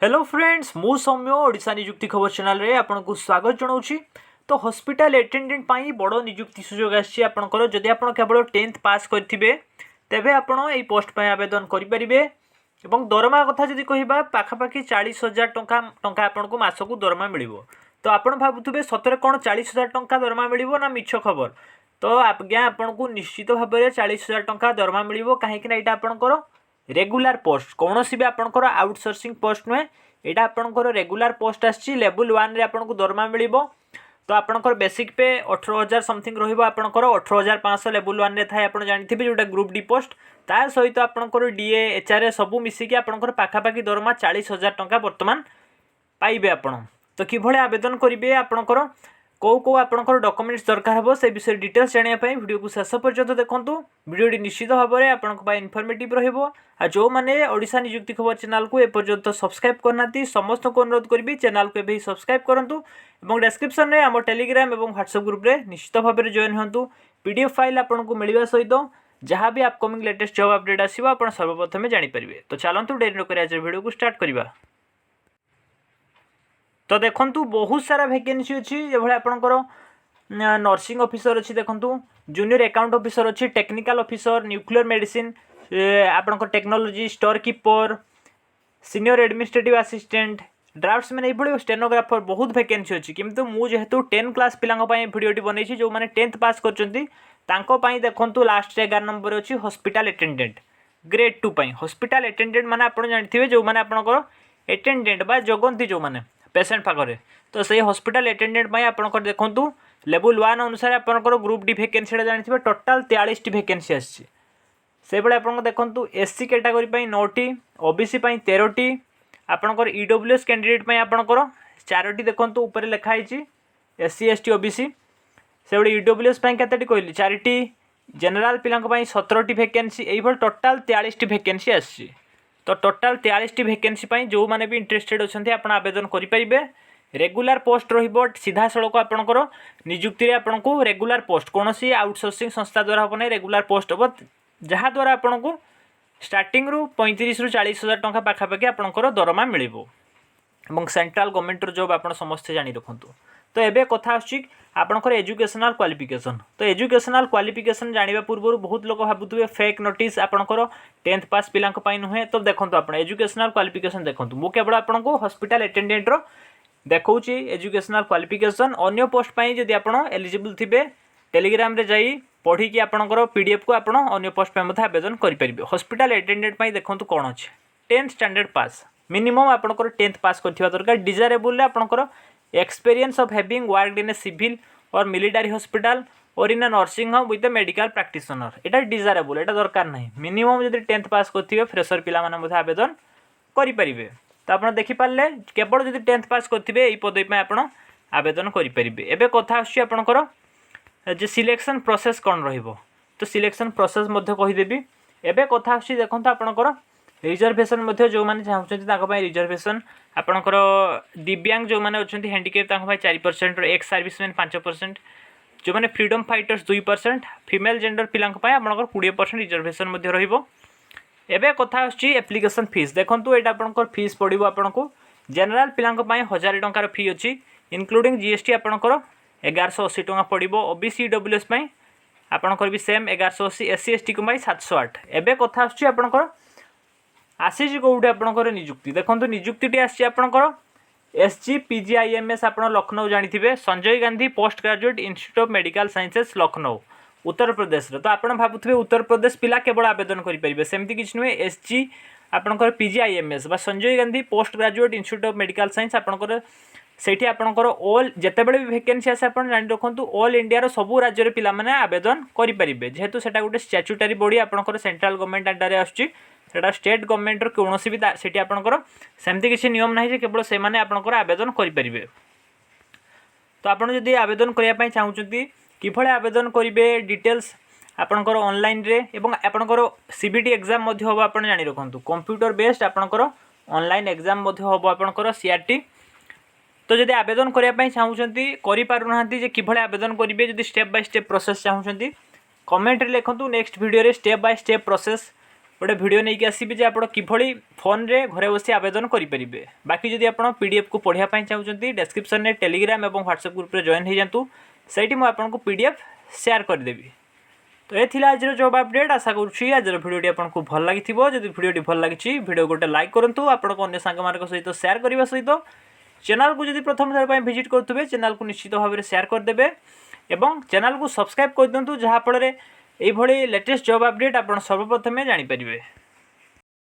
Hello friends मु सौम्य ओडिशा निजुक्ति खबर channel रे आपनको स्वागत जनाऊँ। तो हॉस्पिटल अटेंडेंट पाई बड़ निजुक्ति सुजोग आसी आपनकर जदि आपण केवल 10th पास करथिबे तेबे आपण एई पोस्ट पाई आवेदन करि परिबे एवं दरमा कथा जदि कहिबा पाखापाखि 40,000 टंका आपनको मासकु दरमा मिलिबो। तो आपण भाबुथुबे सतरे कोन 40,000 टंका दरमा मिलिबो ना मिछ खबर। तो आज्ञा आपनको निश्चित भाव में 40,000 टंका दरमा मिलिबो काहेकि एटा आपनकर रेगुलर पोस्ट कौन भी आपंकर आउटसोर्सिंग पोस्ट नुहे यहाँ आपंकर रेगुलर पोस्ट आसी लेवल 1 रे आपको दरमा मिल तो आपंकर बेसिक पे 18,000 समथिंग रहा 18,500 लेवल 1 रे थाए आप जानते जोटा ग्रुप डी पोस्ट ता सहित आपंकर डीए एचआरए सबू मिसिकी आपंकर पाखापाखि दरमा 40,000 टंका बर्तमान पाइबे आपण। तो किभले आवेदन करेंगे आपंकर कौ कौ आपंकर डॉक्यूमेंट्स दरकार हो से विषय डिटेल्स जानापी वीडियो को शेष पर्यंत देखूँ। वीडियोटी निश्चित भाव में आपंक इनफर्मेटिव जो मैंने ओडिशा निजुक्ति खबर चैनल को एपर्यंत सब्सक्राइब करना समस्त को अनुरोध करी चैनल को भी सब्सक्राइब करूँ। डेस्क्रिप्शन में आम टेलीग्राम और व्हाट्सएप ग्रुप में निश्चित भाव में जॉइन हूँ। पीडीएफ फाइल आपको मिलवा सहित जहाँ भी अपकमिंग लेटेस्ट जॉब अपडेट आसो आप सर्वप्रथम जानीपारे। तो चलतु डेरी नक आज वीडियो को स्टार्ट करवा। तो देखंतु बहुत सारा वैकेंसी अच्छी जो आपंकर नर्सिंग ऑफिसर अच्छी देखंतु जूनियर अकाउंट ऑफिसर अच्छी टेक्निकल ऑफिसर न्यूक्लियर मेडिसिन आपंकर technology store keeper senior administrative assistant draughtsman ये स्टेनोग्राफर बहुत वैकेंसी अच्छी किंतु मुझे 10 क्लास पिलांको भिडियोटी बनई जो मैंने 10th पास कर देखो लास्ट 11 नंबर अच्छी hospital attendant grade 2 hospital attendant माने आप जानते जो मैंने आपंकर अटेंडेंट बा जगंती जो मैंने पेसेंट पाखे तो सही हॉस्पिटल अटेंडेंट आपंकर देखूँ लेवल 1 अनुसार आपंकर ग्रुप डी वैकेंसी जानते टोटाल 43 वैकेंसी आसी से आप देखो एससी कैटेगोरी 9टी ओबीसी 13टी आपंकर ईडब्ल्यूएस कैंडिडेट आपंकर 4टी देखो ऊपर लिखाई एससी एसटी ओबीसी से ईडब्ल्यूएस केतटी कहली 4टी जनरल पिला 17टी वैकेंसी ये टोटाल 43 वैकेंसी आसी। तो टोटाल 43 वैकेंसी जो मैंने भी इंटरेस्टेड अच्छा आप आवेदन करेंगे। रेगुलर पोस्ट रही सीधा सड़क आपंकर निजुक्ति आपको रेगुलर पोस्ट कौन सी आउटसोर्सिंग संस्था द्वारा हम रेगुलर पोस्ट हम जहाँ द्वारा आपन को स्टार्टिंग रु 35 ରୁ 40,000 टंका पाखापाखि आपंकर दरमा मिल सेंट्रल गवर्नमेंट जॉब आप समस्ते जानी रखुँ। तो ये कथा आपंकर एजुकेशनल क्वालिफिकेशन। तो एजुकेशनल क्वालिफिकेशन जाना पूर्व बहुत लोग भावुए फेक नोटिस आपंकर 10th पास पिला नुहे। तो देखो आप एजुकेशनल क्वालिफिकेशन देखो मुझे केवल आपको हॉस्पिटल अटेंडेंट रो देखा एजुकेशनल क्वालिफिकेशन अन्य पोस्ट जदि आप एलिजिबल थे टेलीग्राम रे जाई पढ़ी कि आपंकर पीडीएफ को आपण अन्य पोस्ट पे आवेदन करेंगे। हॉस्पिटल अटेंडेंट देखो कौन अच्छे 10th स्टैंडर्ड पास मिनिमम आपंकर 10th पास करथिबा दरकार। डिजायरेबल आपंकर experience of having worked in a civil or military hospital और in a nursing home with a medical practitioner एटा डिजायरेबल एटा दरकार नहीं। मिनिमम जब 10th पास करथिबे फ्रेशर पिला माने आवेदन करेंगे। तो आप देखिपारे केवल जब 10th पास करेंगे यही पदवी में आप आवेदन करेंगे। एबे कथा आपंकर जे सिलेक्शन प्रोसेस कौन रहिबो तो सिलेक्शन प्रोसेस कहीदेवी। एबे कथा देखो आपंकर रिजर्वेशन जो मैंने चाहते रिजर्वेशन आपंकर दिव्यांग जो मैंने अच्छा हैंडिकेप 4% और एक्स सर्विसमैन 5% जो मैंने फ्रीडम फाइटर्स 2% फीमेल जेंडर पिला आपंकर 20% रिजर्वेशन रहिबो। एबे कथा एप्लिकेशन फीस देखो ये आपंकर फीस पड़ो आपको जनरल पिला 1,000 टंकार फी अच्छी इनक्लूडिंग जीएसटी आपंकर 1180 टंका पड़ो। ओबीसी डब्ल्यूएस आपंकर भी सेम 1180 एससी एसटी को 708। एबे कथा आपंकर आसी कौटे आपंकर निजुक्ति देखो निजुक्ति आसी आपंकर एसजी पीजीआईएमएस आप लखनऊ जानते Sanjay Gandhi post graduate institute of medical sciences Lucknow Uttar Pradesh. तो आप भावुए उत्तर प्रदेश पिला केवल आवेदन करेंगे सेमती किसी नुहे। एसजी आपंकर पीजीआईएमएस बा Sanjay Gandhi post graduate institute of medical science आपंकर सेठी आपंकर ऑल जितेबाला भी वैकेंसी आसे आप जान रखुँ ऑल इंडिया सबू राज्य पिला आवेदन करेंगे जेहेतु सेटा गोटे स्टैट्यूटरी बॉडी आपंकर सेंट्रल गवर्नमेंट अंडर आसटा स्टेट गवर्नमेंट कौन भी सेठी आपंकर सेमती किसी नियम ना केवल से आपंकर आवेदन करेंगे। तो आपड़ जदि आवेदन करने चाहूँगी किभले आवेदन करेंगे डिटेल्स आपंकर ऑनलाइन रे एवं आपंकर सीबीटी एग्जाम हम आप जानी रखुँ कंप्यूटर बेस्ड आपंकर ऑनलाइन एग्जाम हम आपंकर सीआरटी। तो जब आवेदन करने चाहूँगी करें कि आवेदन करेंगे जब स्टेप बाय स्टेप प्रोसेस चाहूँगी कमेंट लिखु नेक्स्ट वीडियो रे स्टेप बाय स्टेप प्रोसेस गोटे भिडियो नहीं आसबि जे आप किभली फोन रे घरे बसी आवेदन करेंगे। बाकी जदि आप पीडीएफ को पढ़ाई चाहते डिस्क्रिप्शन में टेलीग्राम और व्हाट्सएप ग्रुप में जॉइन हो जातु से आपको पीडीएफ शेयर करदेवी। तो ये थिला आज जॉब अपडेट। आशा करुँची आज भिडियोटी आपको भल लगी। जदि भिडियोटी भल लगी भिडियो गोटे लाइक करूँ आपण अन्य सांग सहित शेयर करने सहित चैनल को जदि प्रथम थर विजिट करुवे चैनल को निश्चित भाव में शेयर करदे एवं चैनल को सब्सक्राइब कर दिंतु जहाँफल ये लेटेस्ट जॉब अपडेट आप सर्वप्रथमें जानीपारे।